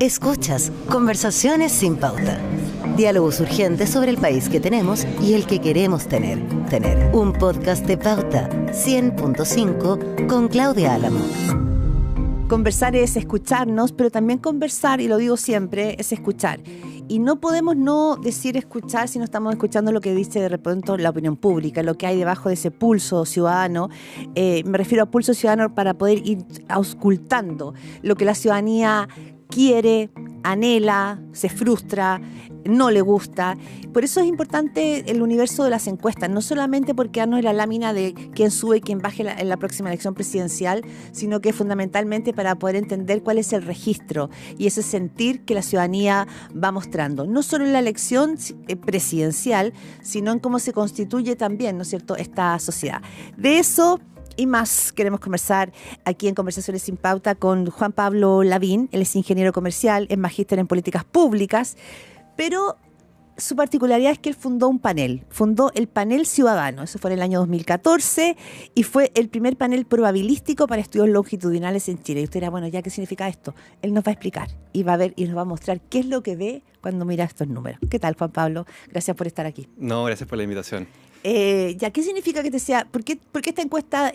Escuchas Conversaciones sin Pauta. Diálogos urgentes sobre el país que tenemos y el que queremos tener. Un podcast de Pauta 100.5 con Claudia Álamo. Conversar es escucharnos, pero también conversar, y lo digo siempre, es escuchar. Y no podemos no decir escuchar si no estamos escuchando lo que dice de repente la opinión pública, lo que hay debajo de ese pulso ciudadano. Me refiero a pulso ciudadano para poder ir auscultando lo que la ciudadanía quiere, anhela, se frustra, no le gusta. Por eso es importante el universo de las encuestas, no solamente porque darnos en la lámina de quién sube y quién baje en la próxima elección presidencial, sino que fundamentalmente para poder entender cuál es el registro y ese sentir que la ciudadanía va mostrando, no solo en la elección presidencial, sino en cómo se constituye también, ¿no es cierto?, esta sociedad. De eso y más queremos conversar aquí en Conversaciones sin Pauta con Juan Pablo Lavín. Él es ingeniero comercial, es magíster en políticas públicas, pero su particularidad es que él fundó el Panel Ciudadano. Eso fue en el año 2014 y fue el primer panel probabilístico para estudios longitudinales en Chile. Y usted dirá, bueno, ¿ya qué significa esto? Él nos va a explicar y va a ver y nos va a mostrar qué es lo que ve cuando mira estos números. ¿Qué tal, Juan Pablo? Gracias por estar aquí. No, gracias por la invitación. ¿Qué significa que te sea? ¿Por qué esta encuesta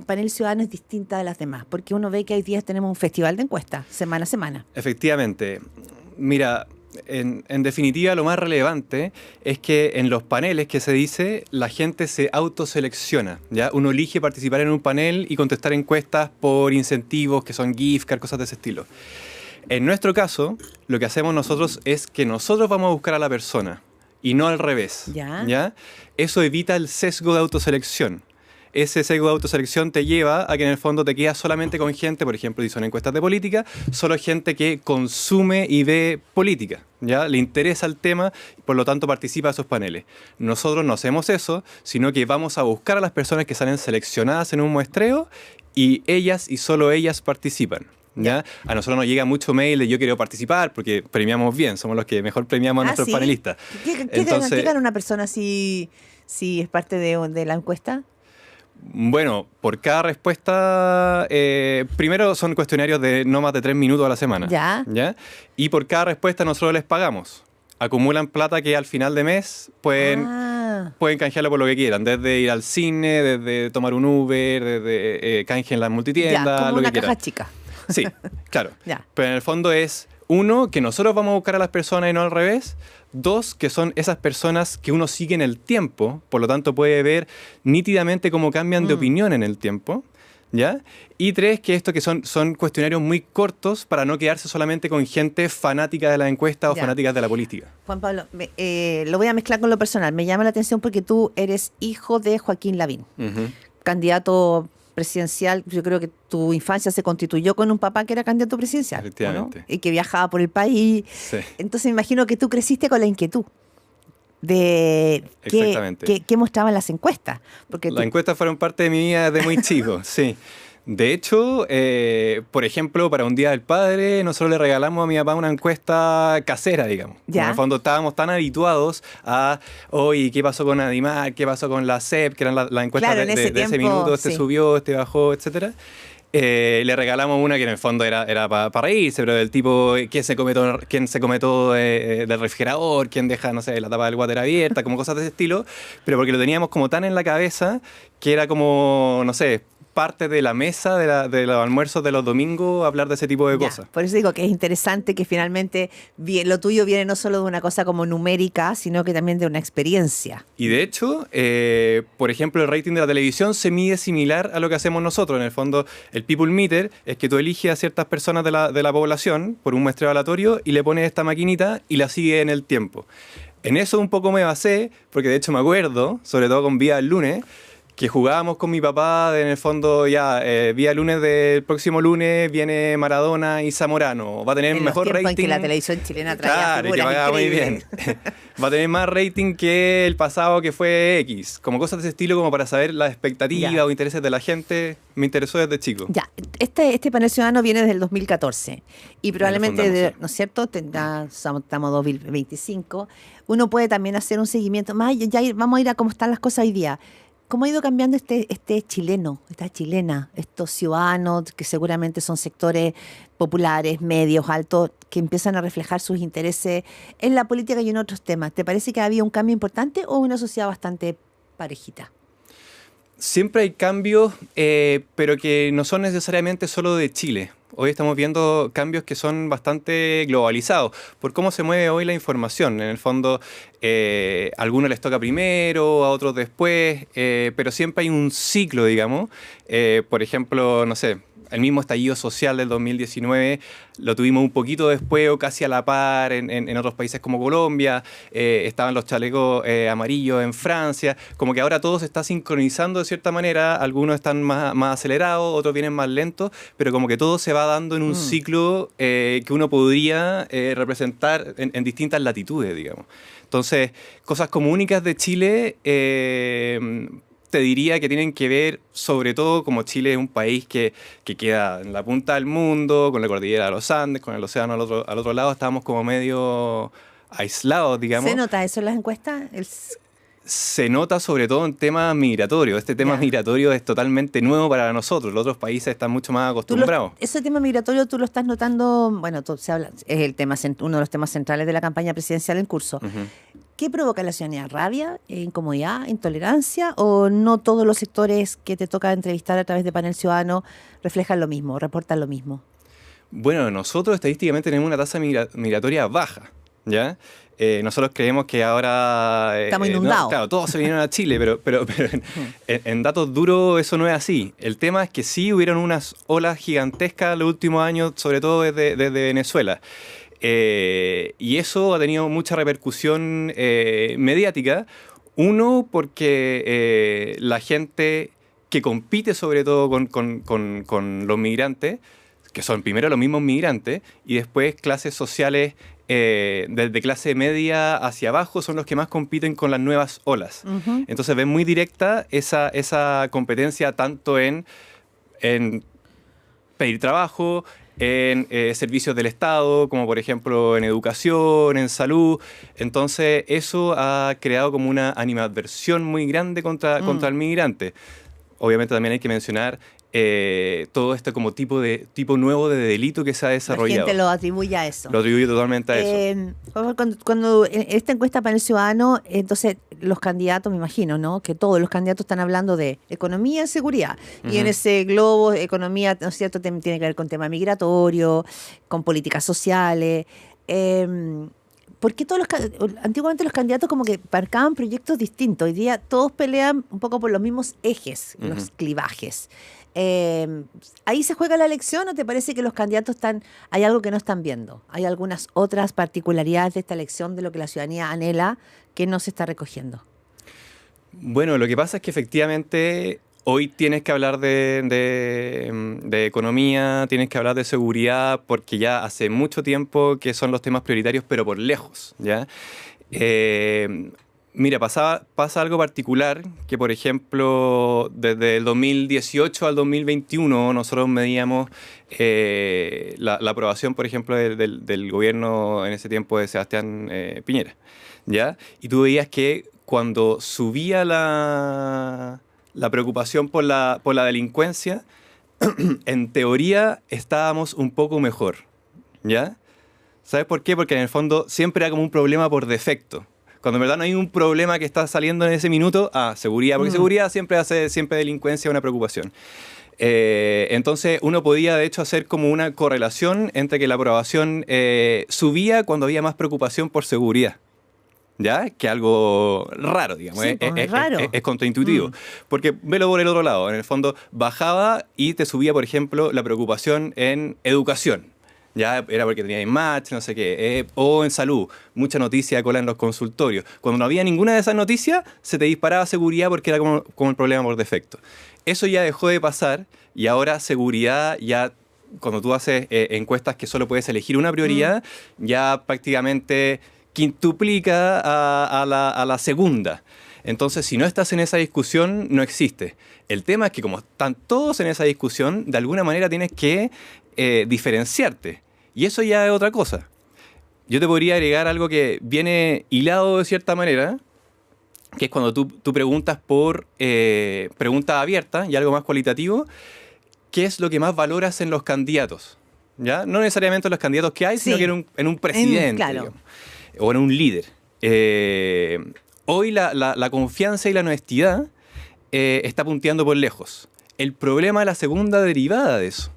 Panel Ciudadano es distinta de las demás? Porque uno ve que hoy día tenemos un festival de encuestas, semana a semana. Efectivamente. Mira, en definitiva lo más relevante es que en los paneles que se dice, la gente se autoselecciona, ¿ya? Uno elige participar en un panel y contestar encuestas por incentivos que son gift card, cosas de ese estilo. En nuestro caso, lo que hacemos nosotros es que nosotros vamos a buscar a la persona y no al revés. ¿Ya? Eso evita el sesgo de autoselección. Ese sesgo de autoselección te lleva a que en el fondo te quedas solamente con gente, por ejemplo, si son encuestas de política, solo gente que consume y ve política, ¿ya? Le interesa el tema, por lo tanto participa de esos paneles. Nosotros no hacemos eso, sino que vamos a buscar a las personas que salen seleccionadas en un muestreo y ellas y solo ellas participan. ¿Ya? A nosotros nos llega mucho mail de yo quiero participar porque premiamos bien, somos los que mejor premiamos a nuestros panelistas. ¿Qué gana una persona si es parte de la encuesta? Bueno, por cada respuesta, primero son cuestionarios de no más de 3 minutos a la semana. ¿Ya? Y por cada respuesta nosotros les pagamos. Acumulan plata que al final de mes pueden canjearlo por lo que quieran, desde ir al cine, desde tomar un Uber, desde canje en las multitiendas, como lo una que caja quieran. chica. Sí, claro. Pero en el fondo es, uno, que nosotros vamos a buscar a las personas y no al revés. Dos, que son esas personas que uno sigue en el tiempo, por lo tanto puede ver nítidamente cómo cambian de opinión en el tiempo, ¿ya? Y tres, que esto que son cuestionarios muy cortos para no quedarse solamente con gente fanática de la encuesta o fanáticas de la política. Juan Pablo, lo voy a mezclar con lo personal. Me llama la atención porque tú eres hijo de Joaquín Lavín, candidato presidencial. Yo creo que tu infancia se constituyó con un papá que era candidato presidencial, efectivamente, ¿no? Y que viajaba por el país. Sí. Entonces me imagino que tú creciste con la inquietud de qué mostraban las encuestas. Porque las encuestas fueron parte de mi vida desde muy chico, sí. De hecho, por ejemplo, para un Día del Padre, nosotros le regalamos a mi papá una encuesta casera, digamos. En el fondo estábamos tan habituados a, oye, ¿qué pasó con Adimar? ¿Qué pasó con la CEP? Que eran la encuesta de ese minuto, este subió, este bajó, etcétera. Le regalamos una que en el fondo era para reírse, pero del tipo, ¿quién se come todo del refrigerador? ¿Quién deja, no sé, la tapa del water abierta? Como cosas de ese estilo. Pero porque lo teníamos como tan en la cabeza que era como, no sé, parte de la mesa de los almuerzos de los domingos hablar de ese tipo de cosas. Por eso digo que es interesante que finalmente lo tuyo viene no solo de una cosa como numérica, sino que también de una experiencia. Y de hecho, por ejemplo, el rating de la televisión se mide similar a lo que hacemos nosotros. En el fondo, el People Meter es que tú eliges a ciertas personas de la población por un muestreo aleatorio y le pones esta maquinita y la sigue en el tiempo. En eso un poco me basé, porque de hecho me acuerdo, sobre todo con Vía el Lunes, que jugábamos con mi papá, en el fondo vía lunes del próximo lunes viene Maradona y Zamorano. Va a tener mejor rating. En que la televisión chilena traía figuras, que pagaba muy bien. Va a tener más rating que el pasado que fue X. Como cosas de ese estilo, como para saber las expectativas o intereses de la gente. Me interesó desde chico. Este panel ciudadano viene desde el 2014 y probablemente, ¿no es cierto? Estamos 2025. Uno puede también hacer un seguimiento. Vamos a ir a cómo están las cosas hoy día. ¿Cómo ha ido cambiando este chileno, esta chilena, estos ciudadanos que seguramente son sectores populares, medios, altos, que empiezan a reflejar sus intereses en la política y en otros temas? ¿Te parece que había un cambio importante o una sociedad bastante parejita? Siempre hay cambios, pero que no son necesariamente solo de Chile. Hoy estamos viendo cambios que son bastante globalizados por cómo se mueve hoy la información. En el fondo, a algunos les toca primero, a otros después, pero siempre hay un ciclo, digamos. Por ejemplo, no sé, el mismo estallido social del 2019 lo tuvimos un poquito después o casi a la par en otros países como Colombia. Estaban los chalecos amarillos en Francia. Como que ahora todo se está sincronizando de cierta manera. Algunos están más acelerados, otros vienen más lentos, pero como que todo se va dando en un ciclo que uno podría representar en distintas latitudes, digamos. Entonces, cosas como únicas de Chile... te diría que tienen que ver, sobre todo como Chile es un país que queda en la punta del mundo, con la cordillera de los Andes, con el océano al otro lado, estábamos como medio aislados, digamos. ¿Se nota eso en las encuestas? Se nota sobre todo en temas migratorios. Este tema migratorio es totalmente nuevo para nosotros. Los otros países están mucho más acostumbrados. Ese tema migratorio tú lo estás notando, bueno, se habla, es el tema, uno de los temas centrales de la campaña presidencial en curso. ¿Qué provoca en la ciudadanía? ¿Rabia, incomodidad, intolerancia? ¿O no todos los sectores que te toca entrevistar a través de Panel Ciudadano reflejan lo mismo, reportan lo mismo? Bueno, nosotros estadísticamente tenemos una tasa migratoria baja, ¿ya? Nosotros creemos que ahora... estamos inundados. Claro, todos se vinieron a Chile, pero en datos duros eso no es así. El tema es que sí hubieron unas olas gigantescas los últimos años, sobre todo desde Venezuela. Y eso ha tenido mucha repercusión mediática. Uno, porque la gente que compite sobre todo con los migrantes, que son primero los mismos migrantes, y después clases sociales desde clase media hacia abajo son los que más compiten con las nuevas olas. Entonces ven muy directa esa competencia tanto en pedir trabajo, en servicios del Estado, como por ejemplo en educación, en salud. Entonces eso ha creado como una animadversión muy grande contra el migrante. Obviamente también hay que mencionar todo este como tipo nuevo de delito que se ha desarrollado. La gente lo atribuye a eso. Lo atribuye totalmente a eso. Cuando en esta encuesta Panel Ciudadano, entonces los candidatos, me imagino, ¿no? Que todos los candidatos están hablando de economía y seguridad. Y en ese globo, economía, ¿no es cierto?, tiene que ver con tema migratorio, con políticas sociales. Porque antiguamente los candidatos como que marcaban proyectos distintos. Hoy día todos pelean un poco por los mismos ejes, los clivajes. ¿Ahí se juega la elección o te parece que los candidatos hay algo que no están viendo? ¿Hay algunas otras particularidades de esta elección de lo que la ciudadanía anhela que no se está recogiendo? Bueno, lo que pasa es que efectivamente hoy tienes que hablar de economía, tienes que hablar de seguridad, porque ya hace mucho tiempo que son los temas prioritarios, pero por lejos, ¿ya? Mira, pasa algo particular, que por ejemplo, desde el 2018 al 2021 nosotros medíamos la aprobación, por ejemplo, del gobierno en ese tiempo de Sebastián Piñera, ¿ya? Y tú veías que cuando subía la preocupación por la delincuencia, en teoría estábamos un poco mejor, ¿ya? ¿Sabes por qué? Porque en el fondo siempre era como un problema por defecto. Cuando en verdad no hay un problema que está saliendo en ese minuto, seguridad, porque seguridad siempre hace delincuencia una preocupación. Entonces uno podía de hecho hacer como una correlación entre que la aprobación subía cuando había más preocupación por seguridad. ¿Ya? Que algo raro, digamos. Sí, es raro. Es contraintuitivo. Porque velo por el otro lado. En el fondo bajaba y te subía, por ejemplo, la preocupación en educación. Ya era porque tenía match, no sé qué, o en salud, mucha noticia de cola en los consultorios. Cuando no había ninguna de esas noticias, se te disparaba seguridad porque era como el problema por defecto. Eso ya dejó de pasar y ahora seguridad ya, cuando tú haces encuestas que solo puedes elegir una prioridad, ya prácticamente quintuplica a la segunda. Entonces, si no estás en esa discusión, no existe. El tema es que como están todos en esa discusión, de alguna manera tienes que diferenciarte. Y eso ya es otra cosa. Yo te podría agregar algo que viene hilado de cierta manera, que es cuando tú preguntas por pregunta abierta y algo más cualitativo, ¿qué es lo que más valoras en los candidatos? ¿Ya? No necesariamente en los candidatos que hay, sino que en un presidente, claro. digamos, o en un líder. Hoy la confianza y la honestidad está punteando por lejos. El problema es la segunda derivada de eso.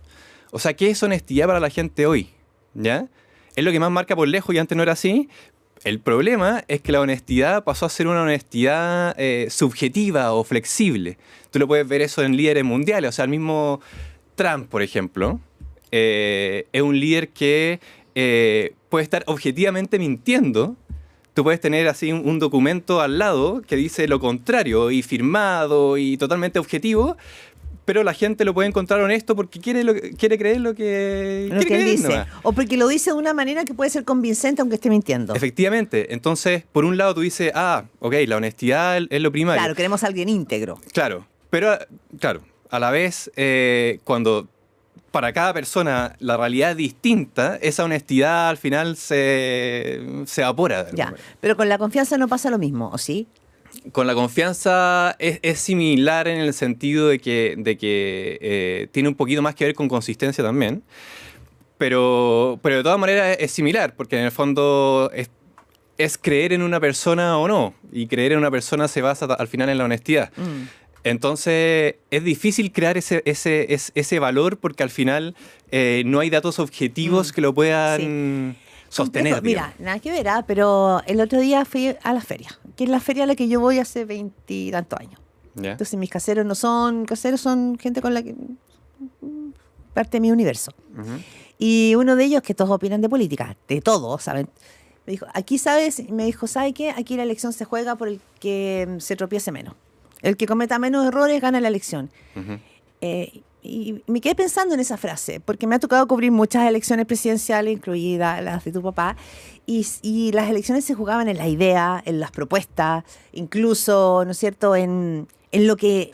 O sea, ¿qué es honestidad para la gente hoy? ¿Ya? Es lo que más marca por lejos y antes no era así. El problema es que la honestidad pasó a ser una honestidad subjetiva o flexible. Tú lo puedes ver eso en líderes mundiales. O sea, el mismo Trump, por ejemplo, es un líder que puede estar objetivamente mintiendo. Tú puedes tener así un documento al lado que dice lo contrario y firmado y totalmente objetivo, pero la gente lo puede encontrar honesto porque quiere creer lo que quiere él creer, dice. nomás. O porque lo dice de una manera que puede ser convincente aunque esté mintiendo. Efectivamente. Entonces, por un lado tú dices, ok, la honestidad es lo primario. Claro, queremos a alguien íntegro. Claro, pero claro, a la vez, cuando para cada persona la realidad es distinta, esa honestidad al final se evapora. Ya, pero con la confianza no pasa lo mismo, ¿o sí? Con la confianza es similar en el sentido de que tiene un poquito más que ver con consistencia también, pero de todas maneras es similar, porque en el fondo es creer en una persona o no, y creer en una persona se basa al final en la honestidad. Entonces es difícil crear ese valor porque al final no hay datos objetivos que lo puedan sostener. Mira, nada que ver, pero el otro día fui a la feria, que es la feria a la que yo voy hace 20 y tantos años. ¿Ya? Entonces mis caseros no son caseros, son gente con la que parte de mi universo. Uh-huh. Y uno de ellos, que todos opinan de política, de todo, ¿saben? Me dijo, ¿sabes qué? Aquí la elección se juega por el que se tropiece menos. El que cometa menos errores gana la elección. Uh-huh. Y me quedé pensando en esa frase, porque me ha tocado cubrir muchas elecciones presidenciales, incluidas las de tu papá, y las elecciones se jugaban en la idea, en las propuestas, incluso, ¿no es cierto?, en lo que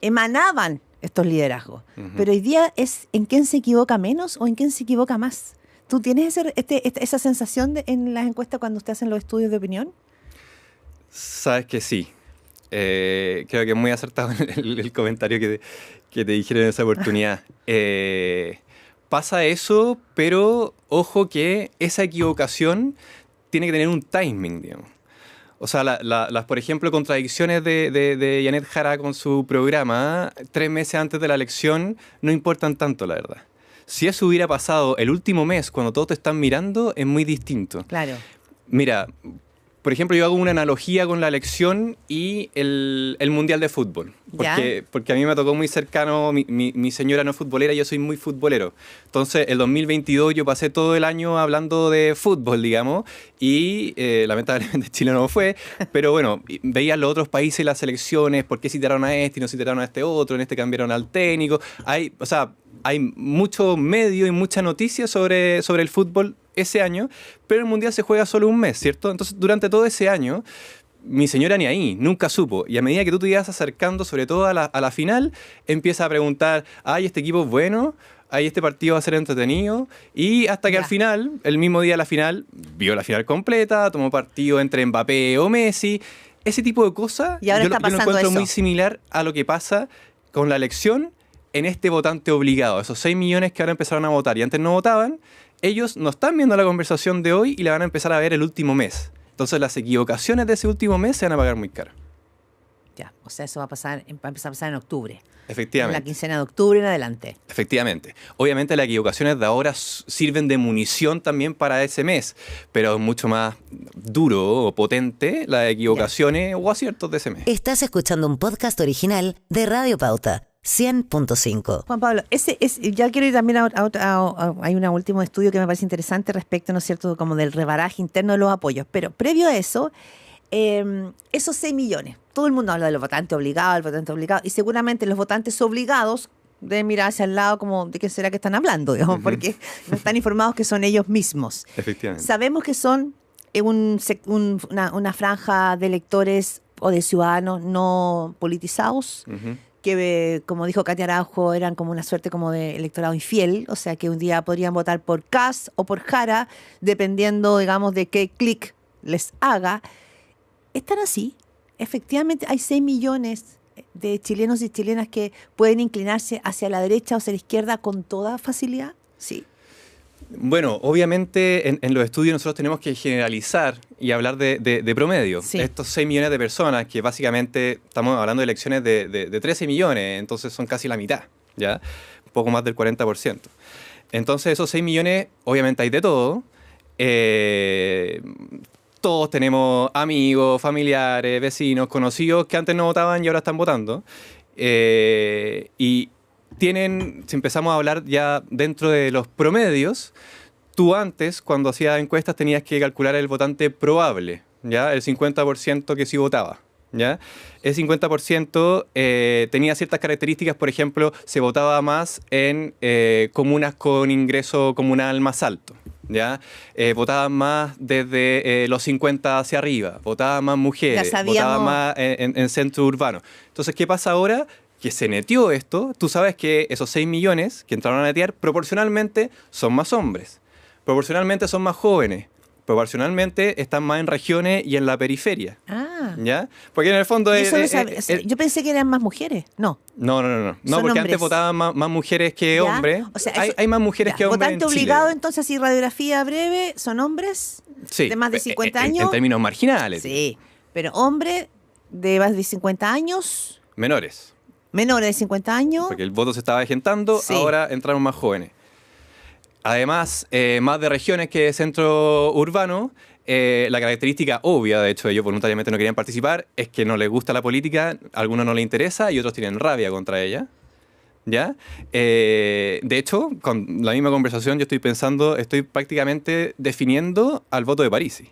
emanaban estos liderazgos. Uh-huh. Pero hoy día es en quién se equivoca menos o en quién se equivoca más. ¿Tú tienes esa sensación en las encuestas cuando usted hacen los estudios de opinión? Sabes que sí. Creo que es muy acertado el comentario que te dijeron en esa oportunidad. Pasa eso, pero ojo que esa equivocación tiene que tener un timing, digamos. O sea, las por ejemplo, contradicciones de Janet Jara con su programa 3 meses antes de la elección no importan tanto, la verdad. Si eso hubiera pasado el último mes, cuando todos te están mirando, es muy distinto. Claro. Mira, por ejemplo, yo hago una analogía con la elección y el Mundial de Fútbol. Porque a mí me tocó muy cercano, mi señora no es futbolera, yo soy muy futbolero. Entonces, el 2022 yo pasé todo el año hablando de fútbol, digamos, y lamentablemente Chile no fue, pero bueno, veía los otros países las selecciones, por qué citaron a este y no citaron a este otro, en este cambiaron al técnico. Hay mucho medio y mucha noticia sobre el fútbol ese año, pero el Mundial se juega solo un mes, ¿cierto? Entonces, durante todo ese año, mi señora ni ahí, nunca supo. Y a medida que tú te ibas acercando, sobre todo a la final, empieza a preguntar, este equipo es bueno, este partido va a ser entretenido, y hasta que al final, el mismo día de la final, vio la final completa, tomó partido entre Mbappé o Messi, ese tipo de cosas, y ahora yo lo encuentro eso muy similar a lo que pasa con la elección en este votante obligado, esos 6 millones que ahora empezaron a votar y antes no votaban. Ellos no están viendo la conversación de hoy y la van a empezar a ver el último mes. Entonces las equivocaciones de ese último mes se van a pagar muy caro. Ya, o sea, eso va a empezar a pasar en octubre. Efectivamente. En la quincena de octubre en adelante. Efectivamente. Obviamente las equivocaciones de ahora sirven de munición también para ese mes, pero es mucho más duro o potente las equivocaciones o aciertos de ese mes. Estás escuchando un podcast original de Radio Pauta 100.5. Juan Pablo, ya quiero ir también hay un último estudio que me parece interesante respecto, ¿no es cierto?, como del rebaraje interno de los apoyos. Pero previo a eso, esos 6 millones, todo el mundo habla de los votantes obligados, y seguramente los votantes obligados deben mirar hacia el lado como de qué será que están hablando, digamos, porque no están informados que son ellos mismos. Efectivamente. Sabemos que son una franja de electores o de ciudadanos no politizados, que, como dijo Katia Araujo, eran como una suerte como de electorado infiel, o sea que un día podrían votar por Kast o por Jara, dependiendo, digamos, de qué clic les haga. ¿Están así? efectivamente hay 6 millones de chilenos y chilenas que pueden inclinarse hacia la derecha o hacia la izquierda con toda facilidad. Sí. Bueno, obviamente en los estudios nosotros tenemos que generalizar y hablar de promedio. Sí. Estos 6 millones de personas, que básicamente estamos hablando de elecciones de 13 millones, entonces son casi la mitad, ¿ya? Un poco más del 40%. Entonces esos 6 millones, obviamente hay de todo. Todos tenemos amigos, familiares, vecinos, conocidos que antes no votaban y ahora están votando. Y tienen, si empezamos a hablar ya dentro de los promedios, tú antes, cuando hacías encuestas, tenías que calcular el votante probable, ¿ya? El 50% que sí votaba, ¿ya? El 50% tenía ciertas características, por ejemplo, se votaba más en comunas con ingreso comunal más alto, ¿ya? Votaban más desde los 50 hacia arriba, votaban más mujeres, votaban más en centro urbano. Entonces, ¿qué pasa ahora? Que se neteó esto. Tú sabes que esos 6 millones que entraron a netear proporcionalmente son más hombres, proporcionalmente son más jóvenes, proporcionalmente están más en regiones y en la periferia. ¿Ya? Porque en el fondo yo pensé que eran más mujeres. No. No, porque hombres. Antes votaban más mujeres que hombres. O sea, hay más mujeres que hombres votante en Chile. obligado, entonces, así radiografía breve, ¿son hombres? Sí, de más de 50 años. En términos marginales. Sí, pero hombres de más de 50 años. Menores de 50 años. Porque el voto se estaba agentando, sí. Ahora entraron más jóvenes. Además, más de regiones que de centro urbano. La característica obvia, de hecho ellos voluntariamente no querían participar, es que no les gusta la política, a algunos no les interesa y otros tienen rabia contra ella. ¿Ya? De hecho, con la misma conversación yo estoy prácticamente definiendo al voto de Parisi.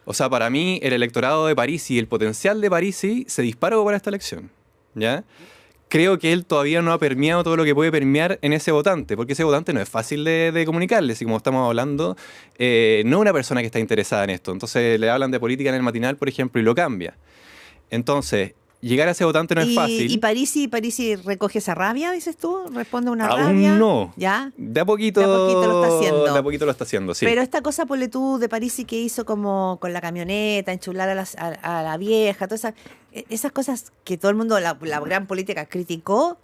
O sea, para mí el electorado de Parisi, el potencial de Parisi se disparó para esta elección, ¿ya? Creo que él todavía no ha permeado todo lo que puede permear en ese votante, porque ese votante no es fácil de comunicarle, si como estamos hablando, no es una persona que está interesada en esto. Entonces le hablan de política en el matinal, por ejemplo, y lo cambia. Entonces, llegar a ese votante no es fácil. ¿Y Parisi recoge esa rabia, dices tú? ¿Responde a una rabia? Aún no. ¿Ya? De a poquito lo está haciendo. De a poquito lo está haciendo, sí. Pero esta cosa, ponle tú, de Parisi que hizo como con la camioneta, enchular a la vieja, todas esas cosas que todo el mundo, la gran política criticó,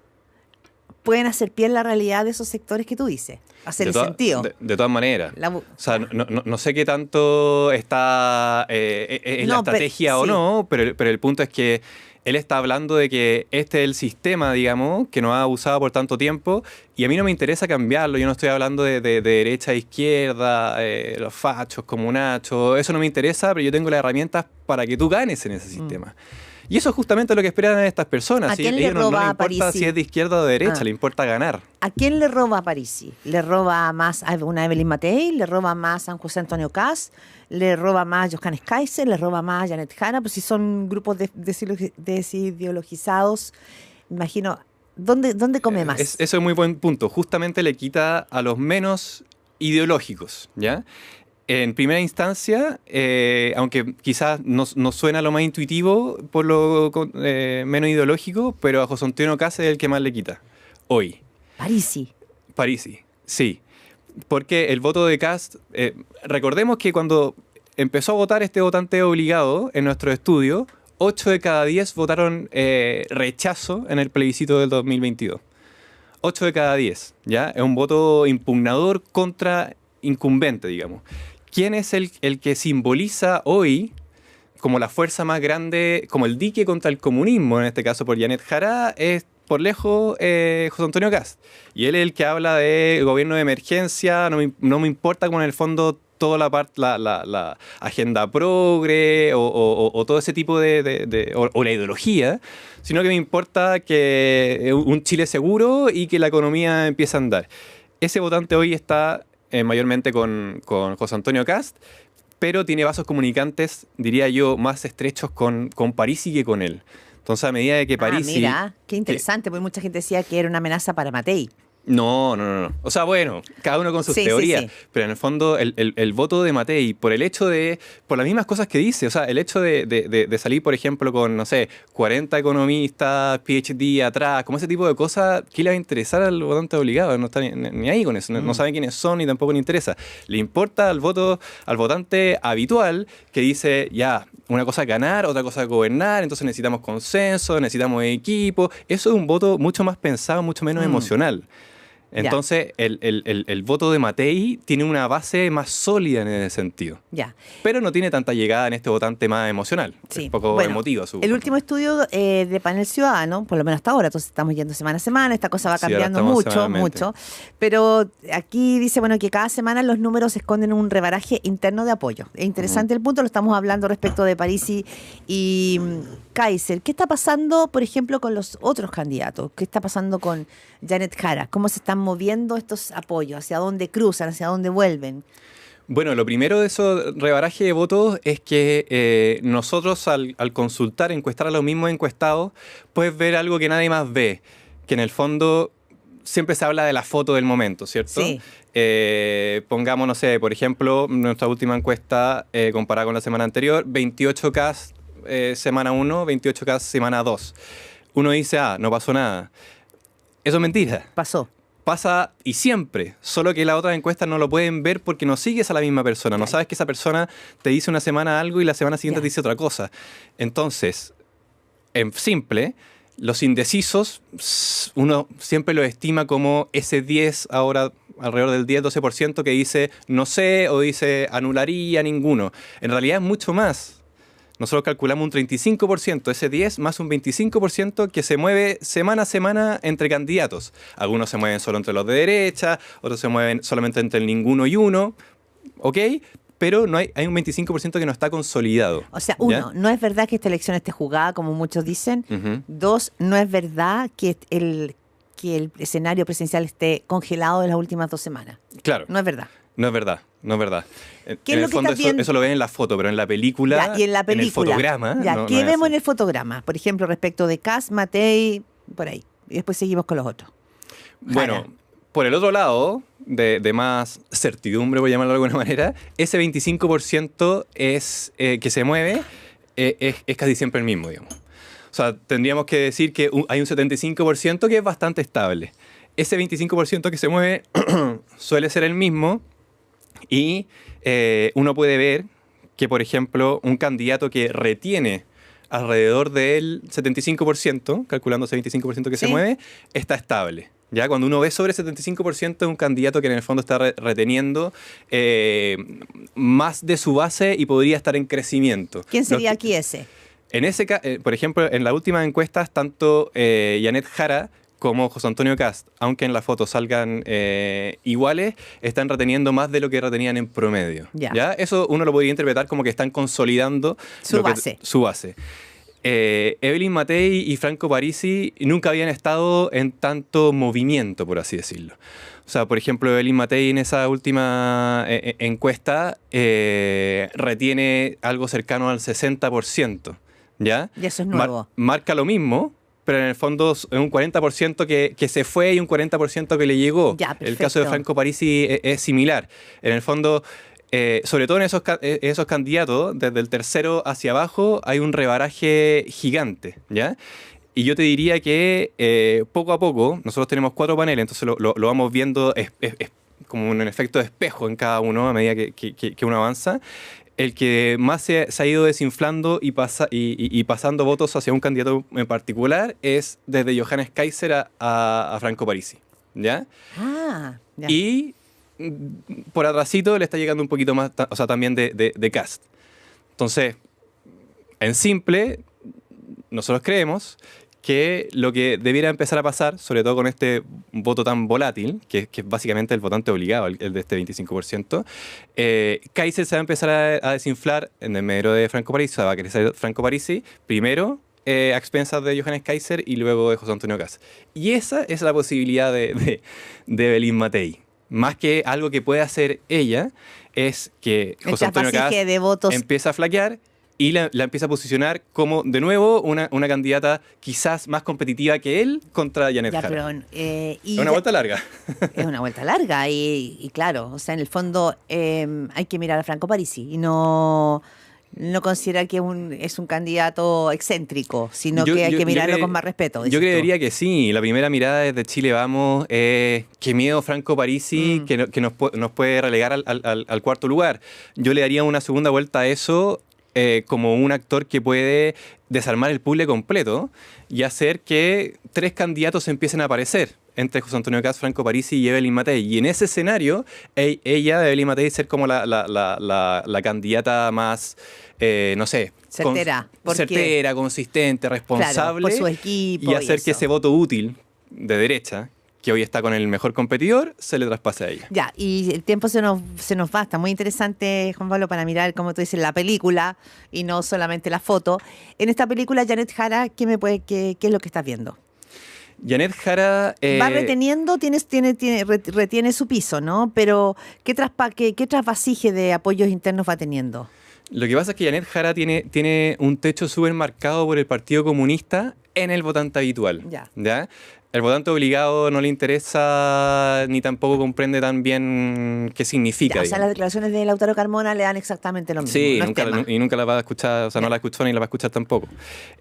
pueden hacer pie en la realidad de esos sectores que tú dices. Hacer el sentido. De todas maneras. O sea, no sé qué tanto está en la estrategia o no, pero el punto es que él está hablando de que este es el sistema, digamos, que nos ha abusado por tanto tiempo y a mí no me interesa cambiarlo. Yo no estoy hablando de derecha a izquierda, los fachos, comunachos, eso no me interesa, pero yo tengo las herramientas para que tú ganes en ese sistema. Y eso es justamente lo que esperan estas personas. ¿A quién le roba a Parisi? No le importa si es de izquierda o de derecha, le importa ganar. ¿A quién le roba a Parisi? ¿Le roba más a una Evelyn Matei? ¿Le roba más a José Antonio Kast? ¿Le roba más a Johannes Kaiser? ¿Le roba más a Janet Jara? Pues si son grupos desideologizados, imagino, ¿dónde come más? Eso es muy buen punto. Justamente le quita a los menos ideológicos, ¿ya? En primera instancia, aunque quizás no suena lo más intuitivo por lo menos ideológico, pero a José Antonio Kast es el que más le quita hoy. Parisi, sí. Porque el voto de Kast, recordemos que cuando empezó a votar este votante obligado en nuestro estudio, 8 de cada 10 votaron rechazo en el plebiscito del 2022. 8 de cada 10, ¿ya? Es un voto impugnador contra incumbente, digamos. ¿Quién es el que simboliza hoy como la fuerza más grande, como el dique contra el comunismo, en este caso por Janet Jara, es por lejos José Antonio Kast? Y él es el que habla de gobierno de emergencia, no me importa como en el fondo toda la agenda progre o todo ese tipo o la ideología, sino que me importa que un Chile seguro y que la economía empiece a andar. Ese votante hoy está mayormente con José Antonio Kast, pero tiene vasos comunicantes, diría yo, más estrechos con Parisi que con él. Entonces, a medida de que Parisi... mira, qué interesante, porque mucha gente decía que era una amenaza para Matei. No. O sea, bueno, cada uno con sus teorías, sí. pero en el fondo el voto de Matei, por las mismas cosas que dice, o sea, el hecho de salir, por ejemplo, con, no sé, 40 economistas, PhD atrás, como ese tipo de cosas, ¿qué le va a interesar al votante obligado? No está ni ahí con eso, no sabe quiénes son ni tampoco le interesa. Le importa al votante habitual que dice, ya, una cosa es ganar, otra cosa es gobernar, entonces necesitamos consenso, necesitamos equipo. Eso es un voto mucho más pensado, mucho menos emocional. Entonces, el voto de Matei tiene una base más sólida en ese sentido. Ya. Pero no tiene tanta llegada en este votante más emocional. Sí. Es un poco emotivo. El último estudio de Panel Ciudadano, por lo menos hasta ahora, entonces estamos yendo semana a semana, esta cosa va cambiando mucho. Pero aquí dice, bueno, que cada semana los números esconden un rebaraje interno de apoyo. Es interesante el punto, lo estamos hablando respecto de Parisi y Kaiser. ¿Qué está pasando, por ejemplo, con los otros candidatos? ¿Qué está pasando con Janet Jara? ¿Cómo se están moviendo estos apoyos? ¿Hacia dónde cruzan? ¿Hacia dónde vuelven? Bueno, lo primero de eso, rebaraje de votos, es que nosotros al consultar, encuestar a los mismos encuestados, puedes ver algo que nadie más ve, que en el fondo siempre se habla de la foto del momento, ¿cierto? Sí. Pongamos, no sé, por ejemplo, nuestra última encuesta comparada con la semana anterior, 28K semana 1, 28K semana 2. Uno dice, no pasó nada. Eso es mentira. Pasa y siempre, solo que las otras encuestas no lo pueden ver porque no sigues a la misma persona. No sabes que esa persona te dice una semana algo y la semana siguiente te dice otra cosa. Entonces, en simple, los indecisos, uno siempre los estima como ese 10, ahora alrededor del 10-12% que dice no sé o dice anularía ninguno. En realidad es mucho más. Nosotros calculamos un 35%, ese 10 más un 25% que se mueve semana a semana entre candidatos. Algunos se mueven solo entre los de derecha, otros se mueven solamente entre el ninguno y uno, ¿ok? Pero hay un 25% que no está consolidado. O sea, uno, no es verdad que esta elección esté jugada, como muchos dicen. Dos, no es verdad que el escenario presidencial esté congelado de las últimas 2 semanas. Claro. No es verdad. No es verdad. ¿Qué en es el fondo eso lo ven en la foto, pero en la película, y en el fotograma... ¿Qué vemos en el fotograma? Por ejemplo, respecto de Kast, Matei, por ahí. Y después seguimos con los otros. Bueno, por el otro lado, de más certidumbre, por llamarlo de alguna manera, ese 25% que se mueve es casi siempre el mismo, digamos. O sea, tendríamos que decir que hay un 75% que es bastante estable. Ese 25% que se mueve suele ser el mismo y uno puede ver que, por ejemplo, un candidato que retiene alrededor del 75%, calculando ese 25% que se mueve, está estable. Ya cuando uno ve sobre el 75% es un candidato que en el fondo está reteniendo más de su base y podría estar en crecimiento. ¿Quién sería aquí ese? En ese caso, por ejemplo, en las últimas encuestas, tanto Janet Jara como José Antonio Kast, aunque en la foto salgan iguales, están reteniendo más de lo que retenían en promedio. ¿Ya? Eso uno lo podría interpretar como que están consolidando su base. Evelyn Matei y Franco Parisi nunca habían estado en tanto movimiento, por así decirlo. O sea, por ejemplo, Evelyn Matei en esa última encuesta retiene algo cercano al 60%. ¿Ya? Y eso es nuevo. Marca lo mismo, pero en el fondo es un 40% que se fue y un 40% que le llegó. El caso de Franco Parisi es similar. En el fondo, sobre todo en esos candidatos, desde el tercero hacia abajo, hay un rebaraje gigante, ¿ya? Y yo te diría que poco a poco, nosotros tenemos 4 paneles, entonces lo vamos viendo es como un efecto de espejo en cada uno a medida que uno avanza. El que más se ha ido desinflando y pasando votos hacia un candidato en particular es desde Johannes Kaiser a Franco Parisi, ¿ya? Ya. Y por atrasito le está llegando un poquito más, o sea, también de Kast. Entonces, en simple, nosotros creemos que lo que debiera empezar a pasar, sobre todo con este voto tan volátil, que es básicamente el votante obligado, el de este 25%, Kaiser se va a empezar a desinflar en el medio de Franco Parisi, o sea, va a crecer Franco Parisi, primero a expensas de Johannes Kaiser y luego de José Antonio Kast. Y esa es la posibilidad de Evelyn Matei. Más que algo que puede hacer ella, es que José Antonio Kast empieza a flaquear y la empieza a posicionar como, de nuevo, una candidata quizás más competitiva que él contra Janet Jara. Es una vuelta larga. Es una vuelta larga y claro, o sea, en el fondo hay que mirar a Franco Parisi y no considerar que es un candidato excéntrico, sino que hay que mirarlo con más respeto. Yo creería que sí. La primera mirada desde Chile Vamos es qué miedo Franco Parisi que nos puede relegar al cuarto lugar. Yo le daría una segunda vuelta a eso como un actor que puede desarmar el puzzle completo y hacer que 3 candidatos empiecen a aparecer entre José Antonio Kast, Franco Parisi y Evelyn Matei. Y en ese escenario, Evelyn Matei, ser como la candidata más, no sé... Certera. Certera, consistente, responsable. Claro, por su equipo. Y hacer que ese voto útil de derecha, que hoy está con el mejor competidor, se le traspase a ella. Ya, y el tiempo se nos va. Está muy interesante, Juan Pablo, para mirar, como tú dices, la película y no solamente la foto. En esta película, Janet Jara, ¿qué es lo que estás viendo? Janet Jara... va reteniendo, retiene su piso, ¿no? Pero ¿qué trasvasije de apoyos internos va teniendo? Lo que pasa es que Janet Jara tiene un techo súper marcado por el Partido Comunista en el votante habitual. ¿Ya? El votante obligado no le interesa ni tampoco comprende tan bien qué significa. O sea, las declaraciones de Lautaro Carmona le dan exactamente lo mismo. Sí, nunca la va a escuchar, o sea, no la escuchó ni la va a escuchar tampoco.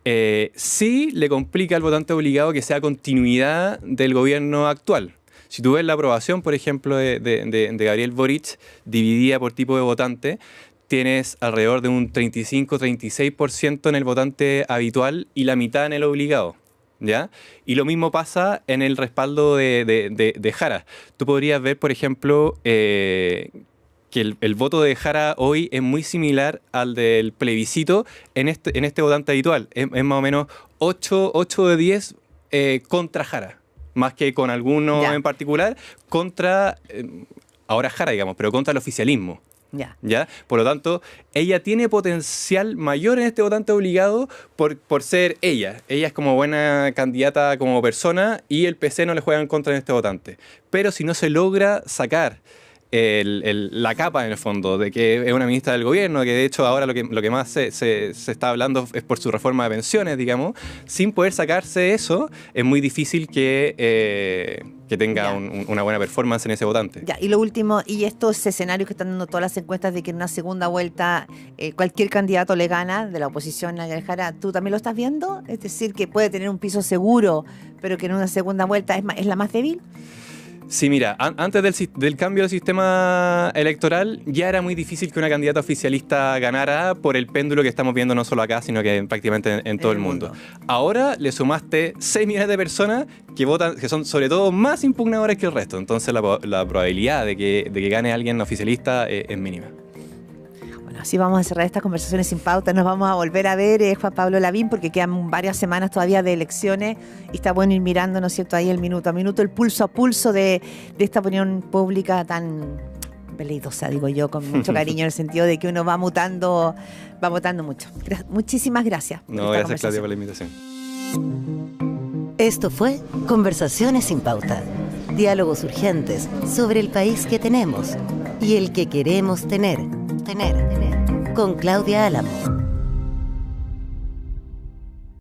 Sí le complica al votante obligado que sea continuidad del gobierno actual. Si tú ves la aprobación, por ejemplo, de Gabriel Boric, dividida por tipo de votante, tienes alrededor de un 35-36% en el votante habitual y la mitad en el obligado. ¿Ya? Y lo mismo pasa en el respaldo de Jara. Tú podrías ver, por ejemplo, que el voto de Jara hoy es muy similar al del plebiscito en este votante habitual. Es más o menos 8 de 10 contra Jara, más que con alguno en particular, contra, ahora Jara, digamos, pero contra el oficialismo. ¿Ya? Por lo tanto, ella tiene potencial mayor en este votante obligado por ser ella. Ella es como buena candidata como persona y el PC no le juega en contra en este votante. Pero si no se logra sacar la capa en el fondo de que es una ministra del gobierno, que de hecho ahora lo que más se está hablando es por su reforma de pensiones, digamos, sin poder sacarse eso, es muy difícil que tenga una buena performance en ese votante. Y lo último, y estos escenarios que están dando todas las encuestas de que en una segunda vuelta cualquier candidato le gana de la oposición a Jara, ¿tú también lo estás viendo? Es decir, que puede tener un piso seguro, pero que en una segunda vuelta es la más débil. Sí, mira, antes del cambio del sistema electoral ya era muy difícil que una candidata oficialista ganara por el péndulo que estamos viendo no solo acá, sino que prácticamente en todo el mundo. Ahora le sumaste 6 millones de personas que votan, que son sobre todo más impugnadoras que el resto. Entonces la probabilidad de que gane alguien oficialista es mínima. Así vamos a cerrar estas conversaciones sin pauta. Nos vamos a volver a ver, Juan Pablo Lavín, porque quedan varias semanas todavía de elecciones y está bueno ir mirando, ¿no es cierto?, ahí el minuto a minuto, el pulso a pulso de esta opinión pública tan veleidosa, digo yo, con mucho cariño, en el sentido de que uno va mutando mucho. Muchísimas gracias. No, gracias, Claudia, por la invitación. Esto fue Conversaciones sin pauta. Diálogos urgentes sobre el país que tenemos y el que queremos tener. Con Claudia Álamo.